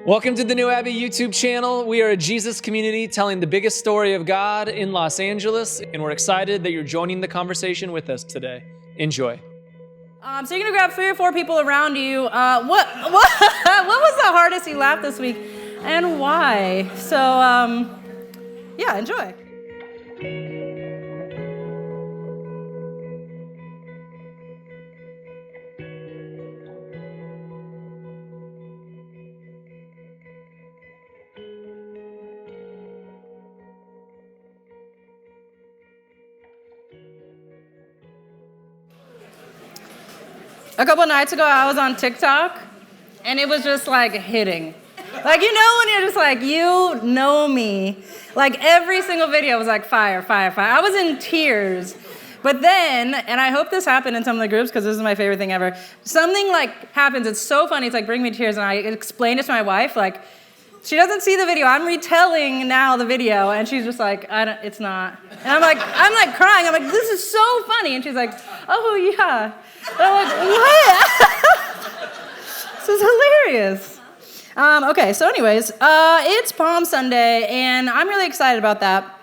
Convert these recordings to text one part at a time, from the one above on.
Welcome to the New Abbey YouTube channel. We are a Jesus community telling the biggest story of God in Los Angeles, and we're excited that you're joining the conversation with us today. Enjoy. So you're gonna grab 3 or 4 people around you. What was the hardest you laughed this week, and why? So yeah, enjoy. A couple of nights ago, I was on TikTok, and it was just like hitting. Like, you know when you're just like, you know me. Like, every single video was like, fire, fire, fire. I was in tears. But then, and I hope this happened in some of the groups because this is my favorite thing ever, something like happens, it's so funny, it's like bring me to tears, and I explained it to my wife, like, she doesn't see the video. I'm retelling now the video, and she's just like, it's not. And I'm like crying. I'm like, this is so funny. And she's like, oh, yeah. And I'm like, what? This is hilarious. Okay, so anyways, it's Palm Sunday, and I'm really excited about that.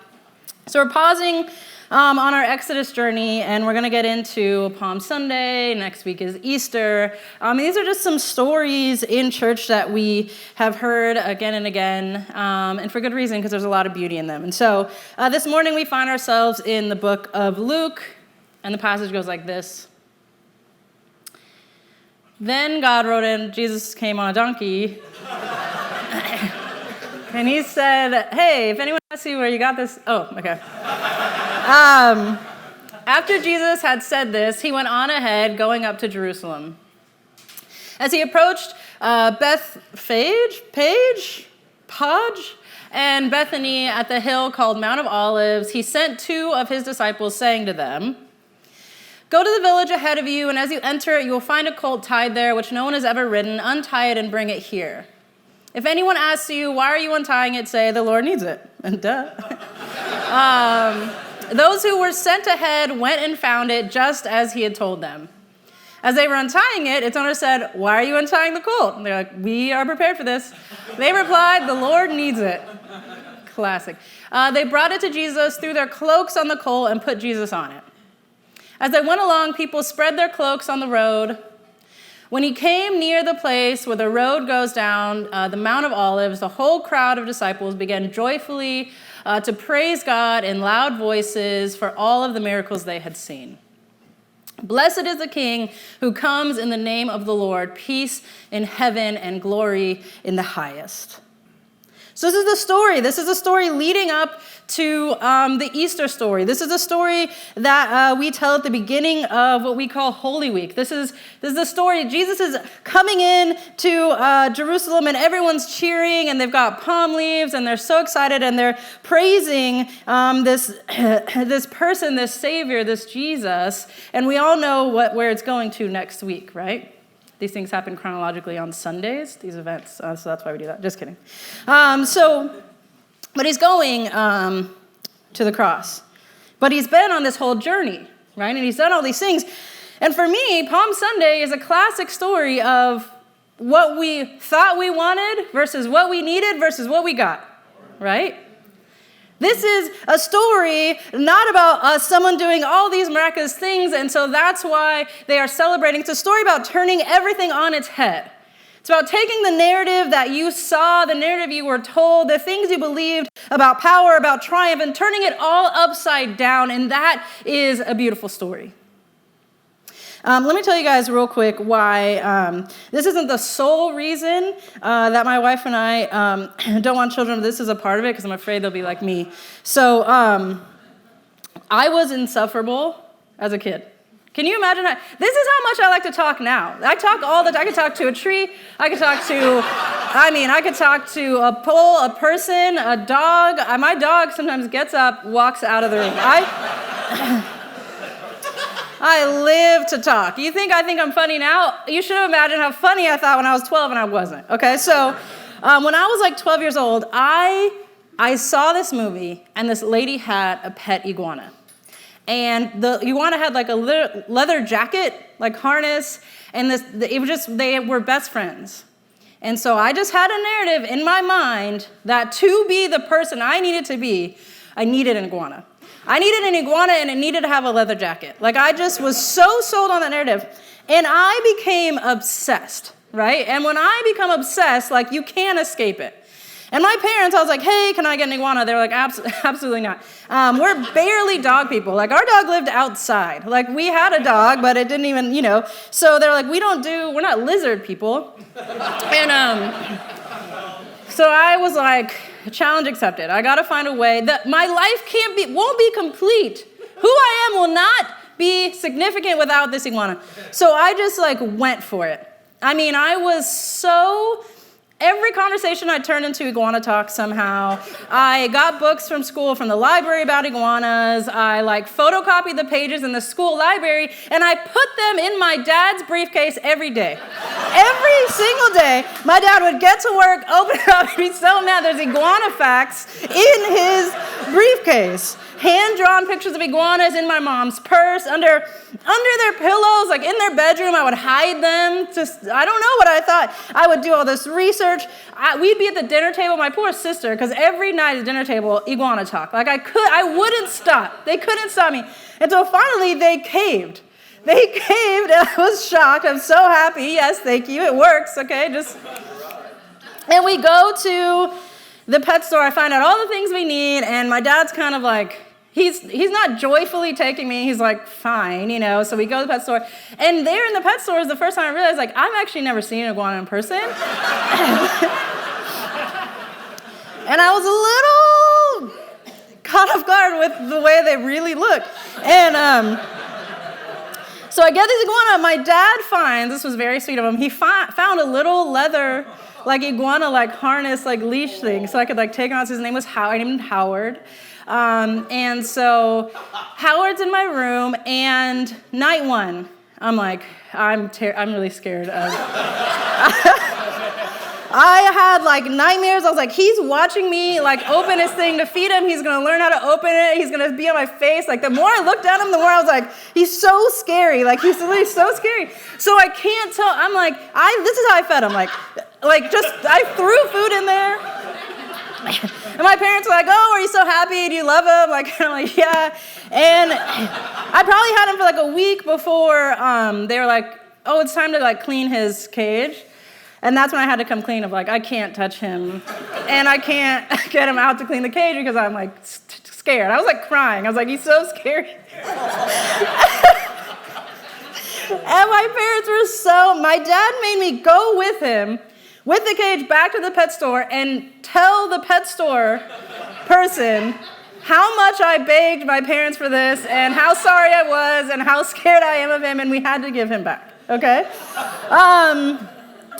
So we're pausing on our Exodus journey, and we're going to get into Palm Sunday. Next week is Easter. These are just some stories in church that we have heard again and again, and for good reason, because there's a lot of beauty in them. And so this morning we find ourselves in the book of Luke, and the passage goes like this. Then God rode in, Jesus came on a donkey, and he said, hey, if anyone asks you where you got this, oh, okay. After Jesus had said this, he went on ahead, going up to Jerusalem. As he approached Bethphage, and Bethany at the hill called Mount of Olives, he sent 2 of his disciples, saying to them, go to the village ahead of you, and as you enter it, you will find a colt tied there, which no one has ever ridden. Untie it and bring it here. If anyone asks you, why are you untying it, say, the Lord needs it. And duh. Those who were sent ahead went and found it just as he had told them. As they were untying it, its owner said, why are you untying the colt? And they're like, we are prepared for this. They replied, the Lord needs it. Classic. They brought it to Jesus, threw their cloaks on the colt, and put Jesus on it. As they went along, people spread their cloaks on the road. When he came near the place where the road goes down, the Mount of Olives, the whole crowd of disciples began joyfully to praise God in loud voices for all of the miracles they had seen. Blessed is the King who comes in the name of the Lord, peace in heaven and glory in the highest. So this is the story. This is a story leading up to the Easter story. This is a story that we tell at the beginning of what we call Holy Week. This is the story. Jesus is coming in to Jerusalem, and everyone's cheering, and they've got palm leaves, and they're so excited, and they're praising this person, this Savior, this Jesus. And we all know where it's going to next week, right? These things happen chronologically on Sundays, these events, so that's why we do that. Just kidding. But he's going to the cross. But he's been on this whole journey, right? And he's done all these things. And for me, Palm Sunday is a classic story of what we thought we wanted versus what we needed versus what we got, right? This is a story not about someone doing all these miraculous things, and so that's why they are celebrating. It's a story about turning everything on its head. It's about taking the narrative that you saw, the narrative you were told, the things you believed about power, about triumph, and turning it all upside down, and that is a beautiful story. Let me tell you guys real quick why this isn't the sole reason that my wife and I don't want children. This is a part of it because I'm afraid they'll be like me. So I was insufferable as a kid. Can you imagine that? This is how much I like to talk now. I talk all the time. I could talk to a tree. I could talk to a pole, a person, a dog. My dog sometimes gets up, walks out of the room. I live to talk. I think I'm funny now? You should have imagined how funny I thought when I was 12 and I wasn't. Okay, so when I was like 12 years old, I saw this movie, and this lady had a pet iguana. And the iguana had like a leather jacket, like harness, and they were best friends. And so I just had a narrative in my mind that to be the person I needed to be, I needed an iguana. I needed an iguana and it needed to have a leather jacket. Like I just was so sold on that narrative. And I became obsessed, right? And when I become obsessed, like you can't escape it. And my parents, I was like, hey, can I get an iguana? They were like, absolutely not. We're barely dog people. Like our dog lived outside. Like we had a dog, but it didn't even, So they're like, we're not lizard people. And so I was like, challenge accepted. I got to find a way that my life won't be complete. Who I am will not be significant without this iguana. So I just went for it. I mean, every conversation I turned into iguana talk somehow. I got books from school, from the library about iguanas. I photocopied the pages in the school library, and I put them in my dad's briefcase every day. Every single day, my dad would get to work, open it up, and be so mad there's iguana facts in his briefcase. Hand-drawn pictures of iguanas in my mom's purse, under their pillows, in their bedroom. I would hide them. I don't know what I thought. I would do all this research. We'd be at the dinner table, my poor sister, because every night at the dinner table, iguana talk. I wouldn't stop. They couldn't stop me. Until finally, they caved. They caved, and I was shocked. I'm so happy. Yes, thank you. It works, okay? And we go to the pet store. I find out all the things we need, and my dad's kind of he's not joyfully taking me. He's fine, So we go to the pet store, and there in the pet store is the first time I realized, I've actually never seen an iguana in person. And I was a little caught off guard with the way they really look. And so I get this iguana. My dad finds, this was very sweet of him, he found a little leather iguana harness leash thing, so I could take him out. So his name was I named him Howard. And so Howard's in my room, and night one, I'm I'm really scared of. I had nightmares. I was he's watching me open his thing to feed him. He's gonna learn how to open it. He's gonna be on my face. The more I looked at him, the more I was he's so scary. He's really so scary. So I can't tell. I'm this is how I fed him. I threw food in there. And my parents were oh, are you so happy? Do you love him? I'm yeah. And I probably had him for a week before they were oh, it's time to clean his cage. And that's when I had to come clean of I can't touch him. And I can't get him out to clean the cage because I'm scared. I was crying. I was he's so scary. And my parents were my dad made me go with him with the cage back to the pet store and tell the pet store person how much I begged my parents for this and how sorry I was and how scared I am of him, and we had to give him back, okay?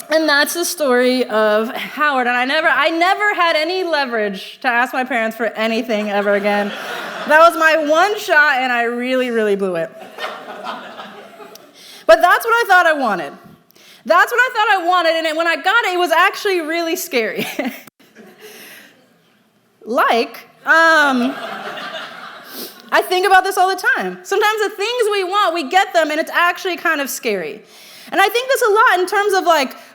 And that's the story of Howard. And I never had any leverage to ask my parents for anything ever again. That was my one shot, and I really, really blew it. But that's what I thought I wanted. That's what I thought I wanted, and when I got it, it was actually really scary. I think about this all the time. Sometimes the things we want, we get them, and it's actually kind of scary. And I think this a lot in terms of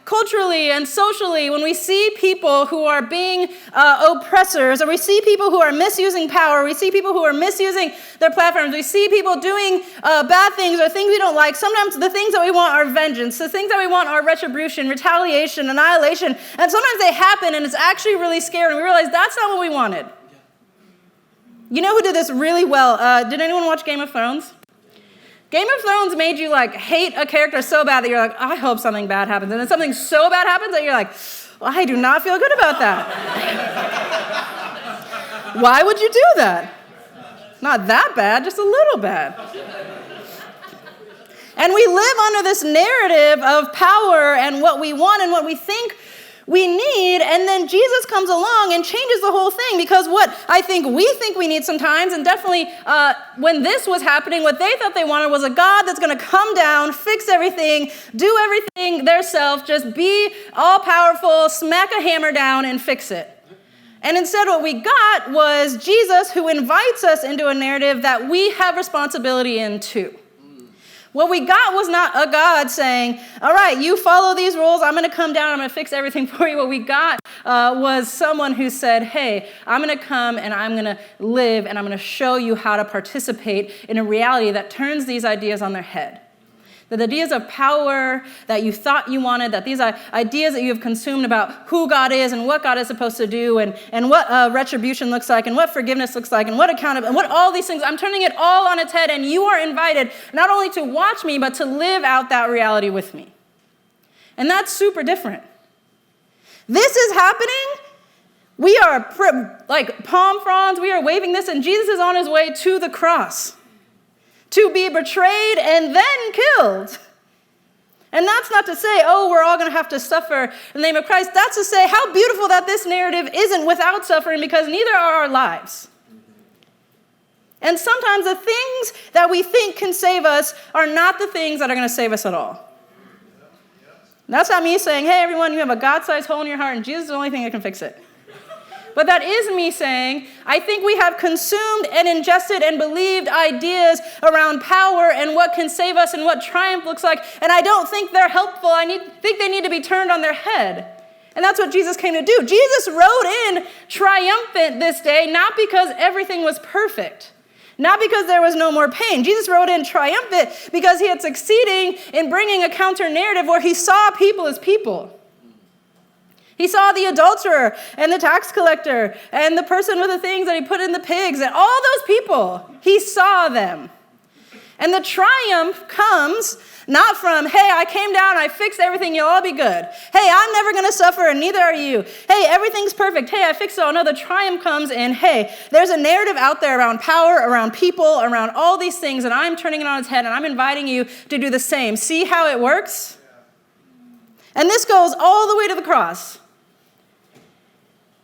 culturally and socially, when we see people who are being oppressors, or we see people who are misusing power, we see people who are misusing their platforms, we see people doing bad things or things we don't like. Sometimes the things that we want are vengeance. The things that we want are retribution, retaliation, annihilation. And sometimes they happen, and it's actually really scary, and we realize that's not what we wanted. You know who did this really well? Did anyone watch Game of Thrones? Game of Thrones made you hate a character so bad that you're I hope something bad happens. And then something so bad happens that you're well, I do not feel good about that. Why would you do that? Not that bad, just a little bad. And we live under this narrative of power and what we want and what we think we need, and then Jesus comes along and changes the whole thing, because what I think we need sometimes, and definitely when this was happening, what they thought they wanted was a God that's going to come down, fix everything, do everything theirself, just be all-powerful, smack a hammer down and fix it. And instead what we got was Jesus, who invites us into a narrative that we have responsibility in too. What we got was not a God saying, all right, you follow these rules, I'm going to come down, I'm going to fix everything for you. What we got was someone who said, hey, I'm going to come and I'm going to live and I'm going to show you how to participate in a reality that turns these ideas on their head. The ideas of power that you thought you wanted, that these ideas that you have consumed about who God is and what God is supposed to do and what retribution looks like and what forgiveness looks like and what accountability and what all these things, I'm turning it all on its head, and you are invited not only to watch me, but to live out that reality with me. And that's super different. This is happening. We are like palm fronds. We are waving this, and Jesus is on his way to the cross, to be betrayed and then killed. And that's not to say, oh, we're all going to have to suffer in the name of Christ. That's to say how beautiful that this narrative isn't without suffering, because neither are our lives. And sometimes the things that we think can save us are not the things that are going to save us at all. That's not me saying, hey, everyone, you have a God-sized hole in your heart and Jesus is the only thing that can fix it. But that is me saying, I think we have consumed and ingested and believed ideas around power and what can save us and what triumph looks like, and I don't think they're helpful. I think they need to be turned on their head. And that's what Jesus came to do. Jesus rode in triumphant this day, not because everything was perfect, not because there was no more pain. Jesus rode in triumphant because he had succeeding in bringing a counter narrative where he saw people as people. He saw the adulterer and the tax collector and the person with the things that he put in the pigs and all those people. He saw them. And the triumph comes not from, hey, I came down, I fixed everything, you'll all be good. Hey, I'm never going to suffer and neither are you. Hey, everything's perfect. Hey, I fixed it all. No, the triumph comes in, hey, there's a narrative out there around power, around people, around all these things, and I'm turning it on its head and I'm inviting you to do the same. See how it works? And this goes all the way to the cross.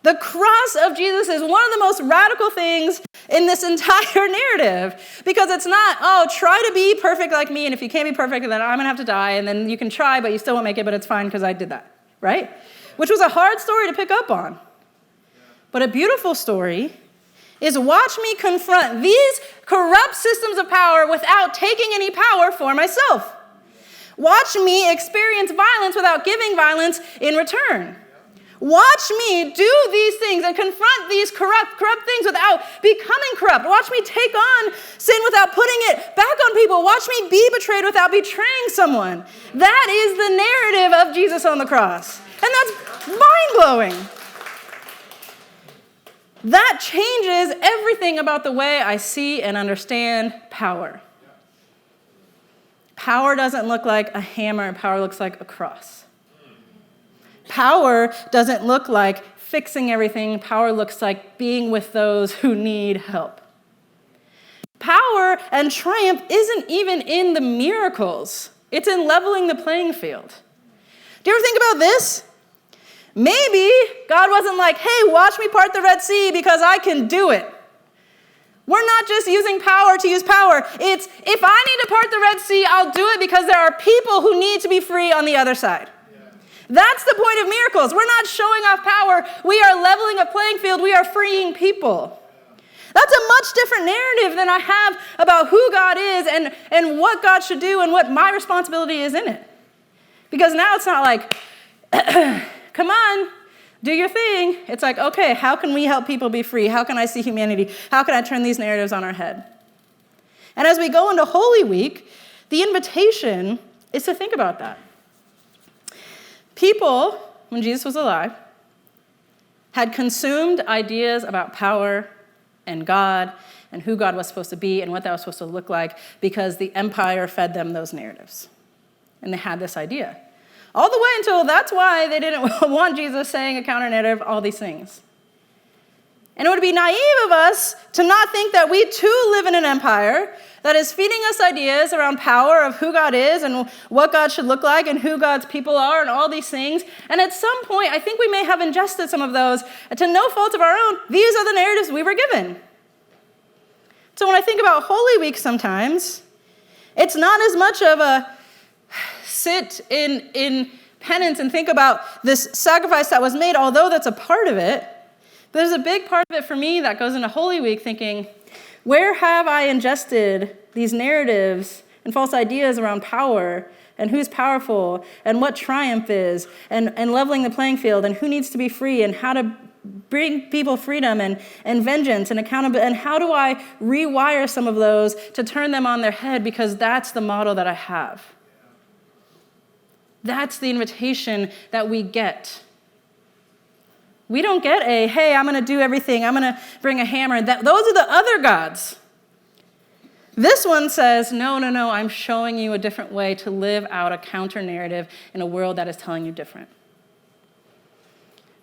The cross of Jesus is one of the most radical things in this entire narrative, because it's not, oh, try to be perfect like me, and if you can't be perfect, then I'm going to have to die, and then you can try, but you still won't make it, but it's fine because I did that, right? Which was a hard story to pick up on. But a beautiful story is watch me confront these corrupt systems of power without taking any power for myself. Watch me experience violence without giving violence in return. Watch me do these things and confront these corrupt things without becoming corrupt. Watch me take on sin without putting it back on people. Watch me be betrayed without betraying someone. That is the narrative of Jesus on the cross. And that's mind-blowing. That changes everything about the way I see and understand power. Power doesn't look like a hammer. Power looks like a cross. Power doesn't look like fixing everything. Power looks like being with those who need help. Power and triumph isn't even in the miracles. It's in leveling the playing field. Do you ever think about this? Maybe God wasn't like, hey, watch me part the Red Sea because I can do it. We're not just using power to use power. It's, if I need to part the Red Sea, I'll do it because there are people who need to be free on the other side. That's the point of miracles. We're not showing off power. We are leveling a playing field. We are freeing people. That's a much different narrative than I have about who God is and what God should do and what my responsibility is in it. Because now it's not like, come on, do your thing. It's like, okay, how can we help people be free? How can I see humanity? How can I turn these narratives on our head? And as we go into Holy Week, the invitation is to think about that. People, when Jesus was alive, had consumed ideas about power and God and who God was supposed to be and what that was supposed to look like because the empire fed them those narratives. And they had this idea. All the way until that's why they didn't want Jesus saying a counter-narrative, all these things. And it would be naive of us to not think that we too live in an empire that is feeding us ideas around power of who God is and what God should look like and who God's people are and all these things. And at some point, I think we may have ingested some of those to no fault of our own. These are the narratives we were given. So when I think about Holy Week sometimes, it's not as much of a sit in penance and think about this sacrifice that was made, although that's a part of it. There's a big part of it for me that goes into Holy Week thinking, where have I ingested these narratives and false ideas around power and who's powerful and what triumph is and leveling the playing field and who needs to be free and how to bring people freedom and vengeance and accountability. And how do I rewire some of those to turn them on their head, because that's the model that I have. That's the invitation that we get. We don't get hey, I'm going to do everything. I'm going to bring a hammer. Those are the other gods. This one says, no, I'm showing you a different way to live out a counter narrative in a world that is telling you different.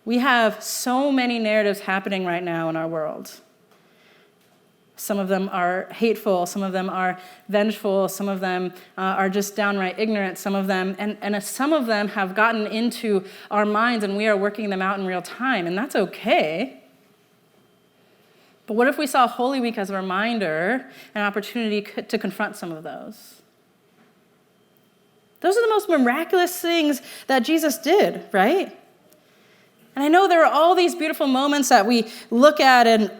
We have so many narratives happening right now in our world. Some of them are hateful, some of them are vengeful, some of them are just downright ignorant, some of them, and some of them have gotten into our minds and we are working them out in real time, and that's okay. But what if we saw Holy Week as a reminder, an opportunity to confront some of those? Those are the most miraculous things that Jesus did, right? And I know there are all these beautiful moments that we look at and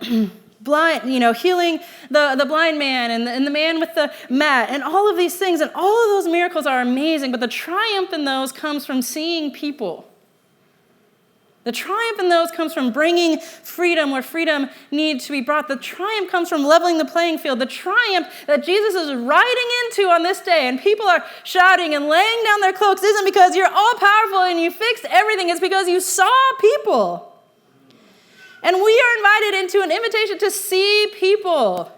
healing the blind man and the man with the mat and all of these things. And all of those miracles are amazing, but the triumph in those comes from seeing people. The triumph in those comes from bringing freedom where freedom needs to be brought. The triumph comes from leveling the playing field. The triumph that Jesus is riding into on this day, and people are shouting and laying down their cloaks, isn't because you're all powerful and you fixed everything. It's because you saw people. And we are invited into an invitation to see people.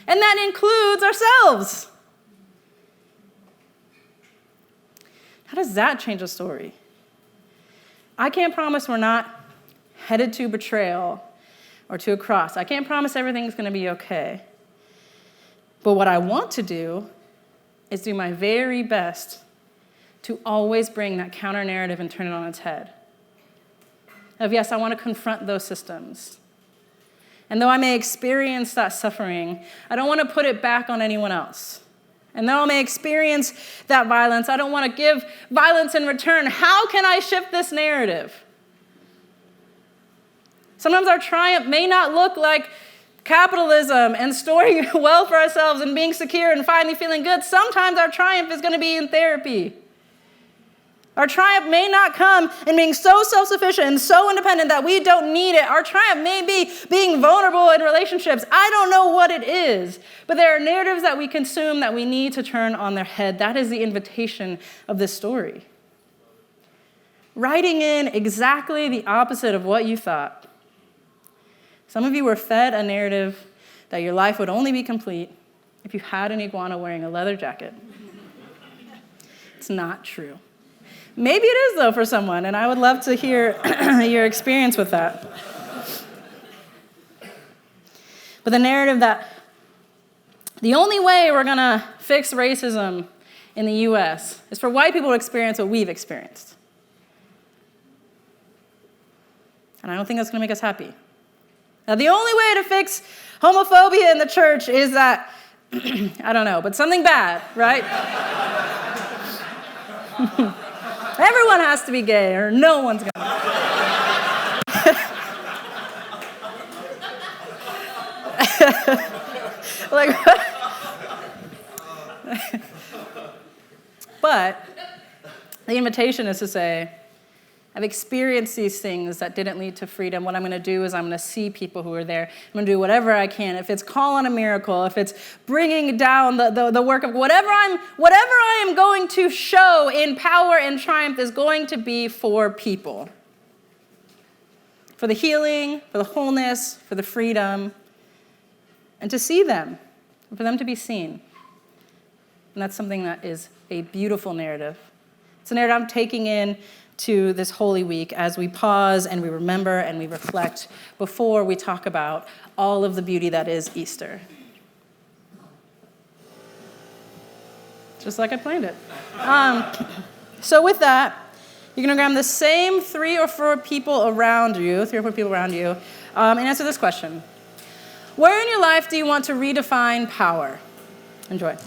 And that includes ourselves. How does that change the story? I can't promise we're not headed to betrayal or to a cross. I can't promise everything's going to be okay. But what I want to do is do my very best to always bring that counter narrative and turn it on its head. Of yes, I want to confront those systems. And though I may experience that suffering, I don't want to put it back on anyone else. And though I may experience that violence, I don't want to give violence in return. How can I shift this narrative? Sometimes our triumph may not look like capitalism and storing well for ourselves and being secure and finally feeling good. Sometimes our triumph is going to be in therapy. Our triumph may not come in being so self-sufficient and so independent that we don't need it. Our triumph may be being vulnerable in relationships. I don't know what it is, but there are narratives that we consume that we need to turn on their head. That is the invitation of this story. Writing in exactly the opposite of what you thought. Some of you were fed a narrative that your life would only be complete if you had an iguana wearing a leather jacket. It's not true. Maybe it is, though, for someone, and I would love to hear your experience with that. But the narrative that the only way we're going to fix racism in the U.S. is for white people to experience what we've experienced. And I don't think that's going to make us happy. Now, the only way to fix homophobia in the church is that, I don't know, but something bad, right? Everyone has to be gay or no one's going to. But the invitation is to say, I've experienced these things that didn't lead to freedom. What I'm going to do is I'm going to see people who are there. I'm going to do whatever I can. If it's call on a miracle, if it's bringing down the work of whatever I am going to show in power and triumph is going to be for people. For the healing, for the wholeness, for the freedom, and to see them, for them to be seen. And that's something that is a beautiful narrative. It's a narrative I'm taking in to this Holy Week as we pause and we remember and we reflect before we talk about all of the beauty that is Easter. Just like I planned it. So with that, you're going to grab the same 3 or 4 people around you, and answer this question. Where in your life do you want to redefine power? Enjoy.